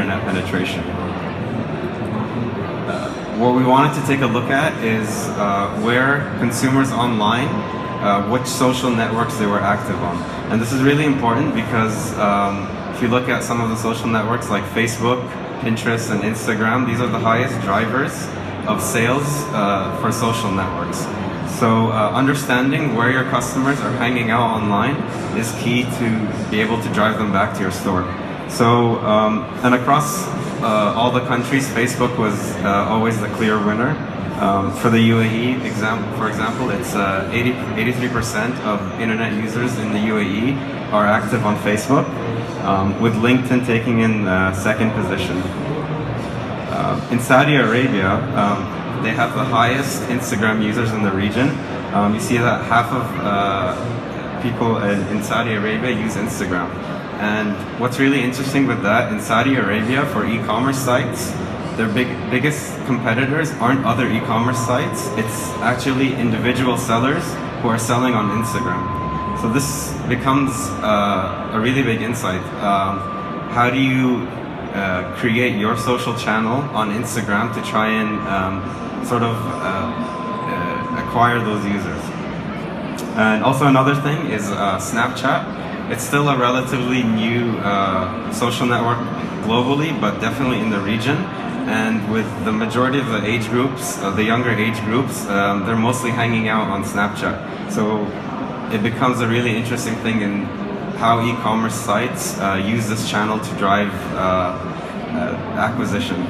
internet penetration. What we wanted to take a look at is where consumers online, which social networks they were active on. And this is really important because if you look at some of the social networks like Facebook, Pinterest, and Instagram, these are the highest drivers of sales for social networks. So understanding where your customers are hanging out online is key to be able to drive them back to your store. So, and across all the countries, Facebook was always the clear winner. For the UAE, for example, it's 83% of internet users in the UAE are active on Facebook, with LinkedIn taking in second position. In Saudi Arabia, they have the highest Instagram users in the region. You see that half of people in Saudi Arabia use Instagram. And what's really interesting with that, in Saudi Arabia, for e-commerce sites, their biggest competitors aren't other e-commerce sites, it's actually individual sellers who are selling on Instagram. So this becomes a really big insight. How do you create your social channel on Instagram to try and sort of acquire those users? And also another thing is Snapchat. It's still a relatively new social network globally, but definitely in the region. And with the majority of the age groups, the younger age groups, they're mostly hanging out on Snapchat. So it becomes a really interesting thing in how e-commerce sites use this channel to drive acquisition.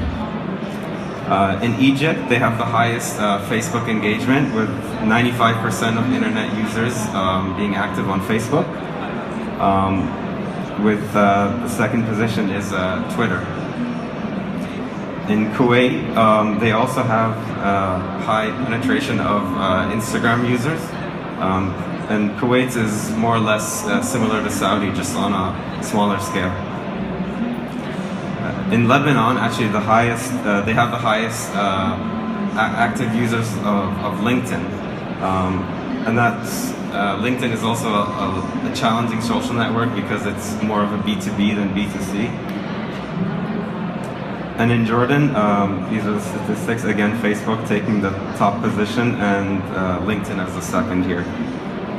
In Egypt, they have the highest Facebook engagement, with 95% of internet users being active on Facebook. With the second position is Twitter. In Kuwait, they also have high penetration of Instagram users. And Kuwait is more or less similar to Saudi, just on a smaller scale. In Lebanon, actually, they have the highest active users of LinkedIn, and that's LinkedIn is also a challenging social network because it's more of a B2B than B2C. And in Jordan, these are the statistics. Again, Facebook taking the top position and LinkedIn as the second here.